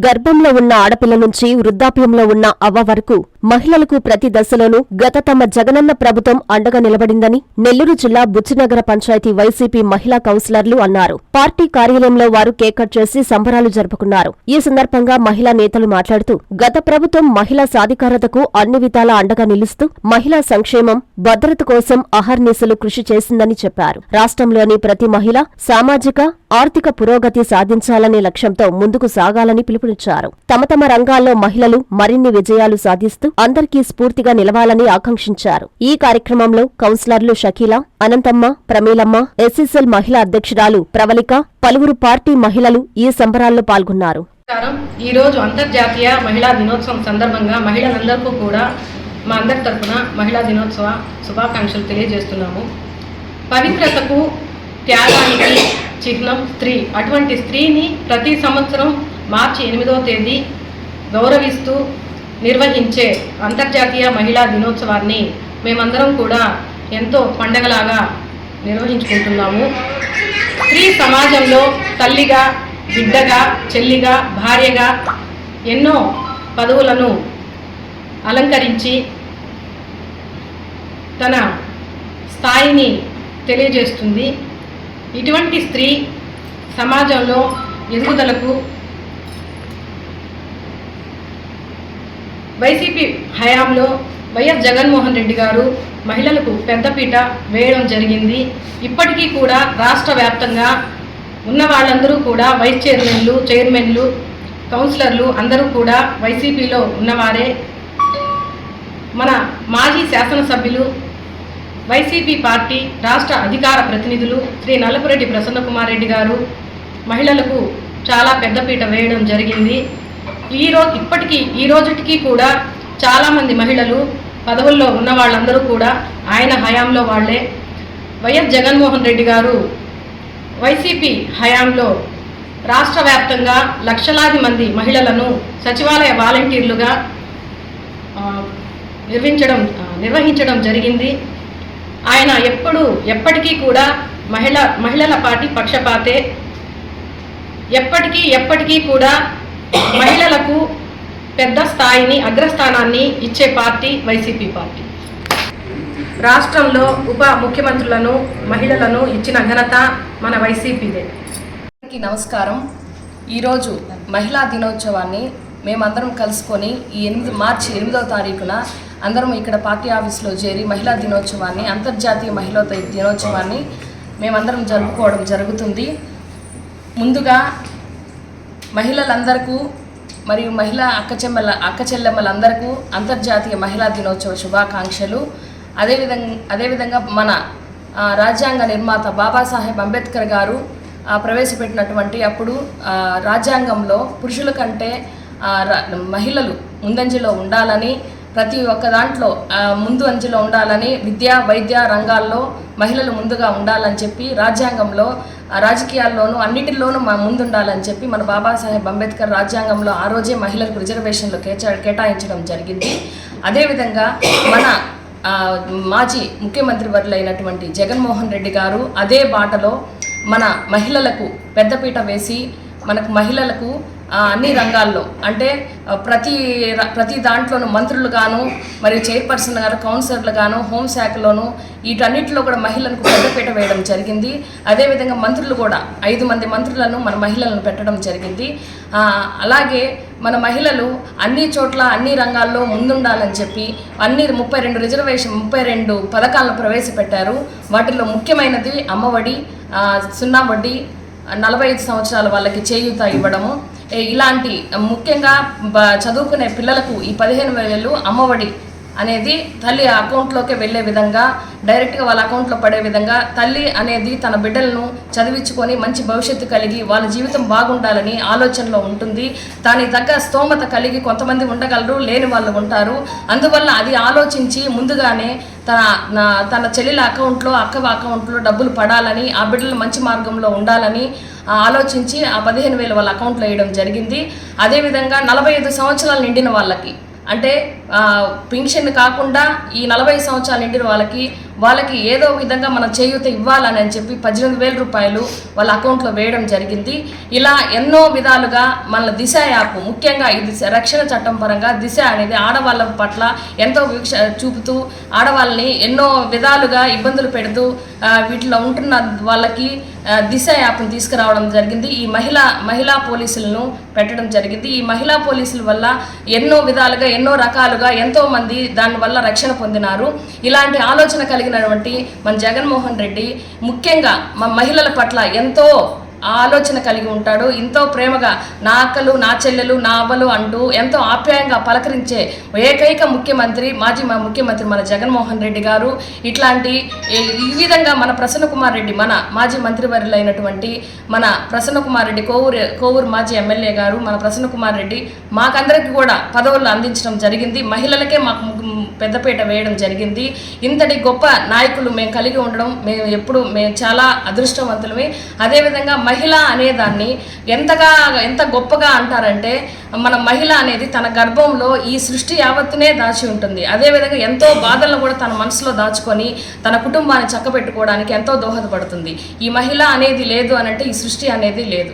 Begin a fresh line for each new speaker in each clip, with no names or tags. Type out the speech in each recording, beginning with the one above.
గర్భంలో ఉన్న ఆడపిల్ల నుంచి వృద్ధాప్యంలో ఉన్న అవ్వ వరకు మహిళలకు ప్రతి దశలోనూ గత తమ జగనన్న ప్రభుత్వం అండగా నిలబడిందని నెల్లూరు జిల్లా బుచ్చినగర పంచాయతీ వైసీపీ మహిళా కౌన్సిలర్లు అన్నారు. పార్టీ కార్యాలయంలో వారు కేక్ కట్ చేసి సంబరాలు జరుపుకున్నారు. ఈ సందర్భంగా మహిళా నేతలు మాట్లాడుతూ గత ప్రభుత్వం మహిళా సాధికారతకు అన్ని విధాలా అండగా నిలుస్తూ మహిళా సంక్షేమం, భద్రత కోసం అహర్నిశలు కృషి చేసిందని చెప్పారు. రాష్ట్రంలోని ప్రతి మహిళ సామాజిక, ఆర్థిక పురోగతి సాధించాలనే లక్ష్యంతో ముందుకు సాగాలని పిలుపునిచ్చారు. తమ తమ రంగాల్లో మహిళలు మరిన్ని విజయాలు సాధిస్తూ అందరికీ స్ఫూర్తిగా నిలవాలని ఆకాంక్షించారు. ఈ కార్యక్రమంలో కౌన్సిలర్లు షకీలా, అనంతమ్మ, ప్రమీలమ్మ, ఎస్ఎస్ఎల్ మహిళా అధ్యక్షురాలు ప్రవళిక, పలువురు పార్టీ మహిళలు ఈ సంబరాల్లో పాల్గొన్నారు.
ఈ రోజు అంతర్జాతీయ మహిళా దినోత్సవం సందర్భంగా మహిళలందరికీ కూడా మా అందరి తరఫున మహిళా దినోత్సవ శుభాకాంక్షలు తెలియజేస్తున్నాము. పవిత్రతకు, త్యాగానికి చిహ్నం స్త్రీ. అటువంటి స్త్రీని ప్రతి సంవత్సరం మార్చి 8వ తేదీ గౌరవిస్తూ నిర్వహించే అంతర్జాతీయ మహిళా దినోత్సవాన్ని మేమందరం కూడా ఎంతో పండగలాగా నిర్వహించుకుంటున్నాము. స్త్రీ సమాజంలో తల్లిగా, బిడ్డగా, చెల్లిగా, భార్యగా ఎన్నో పదవులను అలంకరించి తన స్థాయిని తెలియజేస్తుంది. ఇటువంటి స్త్రీ సమాజంలో ఎదుగుదలకు వైసీపీ హయాంలో వైఎస్ జగన్మోహన్ రెడ్డి గారు మహిళలకు పెద్దపీట వేయడం జరిగింది. ఇప్పటికీ కూడా రాష్ట్ర వ్యాప్తంగా ఉన్న వాళ్ళందరూ కూడా వైస్ చైర్మన్లు, కౌన్సిలర్లు అందరూ కూడా వైసీపీలో ఉన్నవారే. మన మాజీ శాసనసభ్యులు, వైసీపీ పార్టీ రాష్ట్ర అధికార ప్రతినిధులు శ్రీ నల్లపురెడ్డి ప్రసన్నకుమార్ రెడ్డి గారు మహిళలకు చాలా పెద్దపీట వేయడం జరిగింది. ఈ రోజుకి కూడా చాలామంది మహిళలు పదవుల్లో ఉన్న వాళ్ళందరూ కూడా ఆయన హయాంలో వాళ్లే. వైఎస్ జగన్మోహన్ రెడ్డి గారు వైసీపీ హయాంలో రాష్ట్ర వ్యాప్తంగా లక్షలాది మంది మహిళలను సచివాలయ వాలంటీర్లుగా నిర్వహించడం జరిగింది. ఆయన ఎప్పటికీ కూడా మహిళల పార్టీ పక్షపాతే. ఎప్పటికీ కూడా మహిళలకు పెద్ద స్థాయిని, అగ్రస్థానాన్ని ఇచ్చే పార్టీ వైసీపీ పార్టీ. రాష్ట్రంలో ఉప ముఖ్యమంత్రులను, మహిళలను ఇచ్చిన ఘనత మన వైసీపీదే.
నమస్కారం. ఈరోజు మహిళా దినోత్సవాన్ని మేమందరం కలుసుకొని ఈ మార్చి 8వ తారీఖున అందరం ఇక్కడ పార్టీ ఆఫీస్లో చేరి మహిళా దినోత్సవాన్ని, అంతర్జాతీయ మహిళా దినోత్సవాన్ని మేమందరం జరుపుకోవడం జరుగుతుంది. ముందుగా మహిళలందరికీ మరియు మహిళా అక్క చెల్లెమ్మలందరికీ అంతర్జాతీయ మహిళా దినోత్సవ శుభాకాంక్షలు. అదేవిధంగా మన రాజ్యాంగ నిర్మాత బాబాసాహెబ్ అంబేద్కర్ గారు ప్రవేశపెట్టినటువంటి అప్పుడు రాజ్యాంగంలో పురుషుల కంటే మహిళలు ముందంజలో ఉండాలని, ప్రతి ఒక్క దాంట్లో ముందు అంచెలో ఉండాలని, విద్య, వైద్య రంగాల్లో మహిళలు ముందుగా ఉండాలని చెప్పి రాజ్యాంగంలో, రాజకీయాల్లోనూ అన్నిటిలోనూ ముందుండాలని చెప్పి మన బాబాసాహెబ్ అంబేద్కర్ రాజ్యాంగంలో ఆ రోజే మహిళలకు రిజర్వేషన్లు కేటాయించడం జరిగింది. అదేవిధంగా మన మాజీ ముఖ్యమంత్రి వర్యులైనటువంటి జగన్మోహన్ రెడ్డి గారు అదే బాటలో మన మహిళలకు పెద్దపీట వేసి మనకు మహిళలకు అన్ని రంగాల్లో అంటే ప్రతి దాంట్లోనూ మంత్రులు గాను, మరియు చైర్పర్సన్ గాను, కౌన్సిలర్లు గాను, హోంశాఖలోను వీటన్నిటిలో కూడా మహిళలకు పెద్దపీట వేయడం జరిగింది. అదేవిధంగా మంత్రులు కూడా 5 మంది మంత్రులను మన మహిళలను పెట్టడం జరిగింది. అలాగే మన మహిళలు అన్ని చోట్ల, అన్ని రంగాల్లో ముందుండాలని చెప్పి 32 పథకాలను ప్రవేశపెట్టారు. వాటిల్లో ముఖ్యమైనది అమ్మఒడి, 0 వడ్డీ, 45 సంవత్సరాల వాళ్ళకి చేయూత ఇవ్వడము. ఇలాంటి ముఖ్యంగా చదువుకునే పిల్లలకు ఈ 15,000 అమ్మఒడి అనేది తల్లి అకౌంట్లోకి వెళ్ళే విధంగా, డైరెక్ట్గా వాళ్ళ అకౌంట్లో పడే విధంగా తల్లి అనేది తన బిడ్డలను చదివించుకొని మంచి భవిష్యత్తు కలిగి వాళ్ళ జీవితం బాగుండాలని ఆలోచనలో ఉంటుంది. దానికి తగ్గ స్తోమత కలిగి కొంతమంది ఉండగలరు, లేని వాళ్ళు ఉంటారు. అందువల్ల అది ఆలోచించి ముందుగానే తన చెల్లెల అకౌంట్లో, అక్క అకౌంట్లో డబ్బులు పడాలని, ఆ బిడ్డలు మంచి మార్గంలో ఉండాలని ఆలోచించి ఆ 15,000 వాళ్ళ అకౌంట్లో వేయడం జరిగింది. అదేవిధంగా 45 సంవత్సరాలు నిండిన వాళ్ళకి, అంటే పింఛన్ కాకుండా ఈ 40 సంవత్సరాలు నిండిన వాళ్ళకి ఏదో విధంగా మనం చేయూత ఇవ్వాలని చెప్పి 18,000 రూపాయలు వాళ్ళ అకౌంట్లో వేయడం జరిగింది. ఇలా ఎన్నో విధాలుగా మన దిశ యాప్, ముఖ్యంగా ఇది రక్షణ చట్టం పరంగా దిశ అనేది ఆడవాళ్ళ పట్ల ఎంతో వీక్ష చూపుతూ ఆడవాళ్ళని ఎన్నో విధాలుగా ఇబ్బందులు పెడుతూ వీటిలో ఉంటున్న వాళ్ళకి దిశ యాప్ను తీసుకురావడం జరిగింది. ఈ మహిళా పోలీసులను పెట్టడం జరిగింది. ఈ మహిళా పోలీసుల వల్ల ఎన్నో విధాలుగా ఎన్నో రకాలుగా ఎంతోమంది దానివల్ల రక్షణ పొందినారు. ఇలాంటి ఆలోచన కలిగినటువంటి మన జగన్మోహన్ రెడ్డి ముఖ్యంగా మా మహిళల పట్ల ఎంతో ఆలోచన కలిగి ఉంటాడు. ఎంతో ప్రేమగా నా అక్కలు, నా చెల్లెలు, నా అవ్వలు అంటూ ఎంతో ఆప్యాయంగా పలకరించే ఏకైక ముఖ్యమంత్రి, మాజీ ముఖ్యమంత్రి మన జగన్మోహన్ రెడ్డి గారు. ఈ విధంగా మన ప్రసన్న కుమార్ రెడ్డి, మన మాజీ మంత్రివర్యులైనటువంటి మన ప్రసన్న కుమార్ రెడ్డి, కోవూరు మాజీ ఎమ్మెల్యే గారు, మన ప్రసన్న కుమార్ రెడ్డి మాకందరికీ కూడా పదవులు అందించడం జరిగింది. మహిళలకే మాకు పెద్దపీట వేయడం జరిగింది. ఇంతటి గొప్ప నాయకులు మేము కలిగి ఉండడం మేము చాలా అదృష్టవంతులమే. అదేవిధంగా మహిళ అనేదాన్ని ఎంత గొప్పగా అంటారంటే, మన మహిళ అనేది తన గర్భంలో ఈ సృష్టి యావత్తునే దాచి ఉంటుంది. అదేవిధంగా ఎంతో బాధలను కూడా తన మనసులో దాచుకొని తన కుటుంబాన్ని చక్కబెట్టుకోవడానికి ఎంతో దోహదపడుతుంది. ఈ మహిళ అనేది లేదు అనంటే ఈ సృష్టి అనేది లేదు.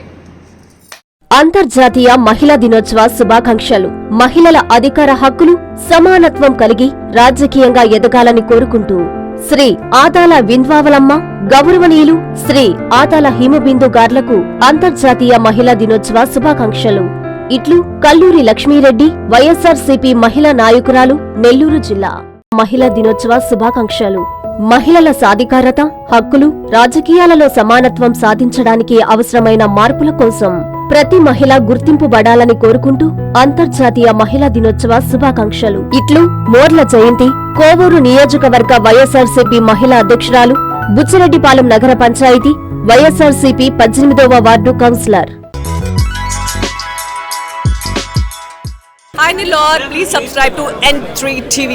అంతర్జాతీయ మహిళా దినోత్సవ శుభాకాంక్షలు. మహిళల అధికార హక్కులు, సమానత్వం కలిగి రాజకీయంగా ఎదగాలని కోరుకుంటూ శ్రీ ఆదాల వింధ్వావలమ్మ, గౌరవనీయులు శ్రీ ఆదాల హిమబిందు గార్లకు అంతర్జాతీయ మహిళా దినోత్సవ శుభాకాంక్షలు. ఇట్లు కల్లూరి లక్ష్మీరెడ్డి, వైఎస్ఆర్సీపీ మహిళా నాయకురాలు, నెల్లూరు జిల్లా. మహిళా దినోత్సవ శుభాకాంక్షలు. మహిళల సాధికారత, హక్కులు, రాజకీయాలలో సమానత్వం సాధించడానికి అవసరమైన మార్పుల కోసం ప్రతి మహిళ గుర్తింపుబడాలని కోరుకుంటూ అంతర్జాతీయ మహిళా దినోత్సవ శుభాకాంక్షలు. ఇట్లు మోర్ల జయంతి, కోవూరు నియోజకవర్గ వైఎస్ఆర్సీపీ మహిళా అధ్యక్షురాలు, బుచ్చిరెడ్డిపాలెం నగర పంచాయతీ వైఎస్ఆర్సీపీ 18వ ward councillor.
Hi Nilor, please subscribe to N3 TV.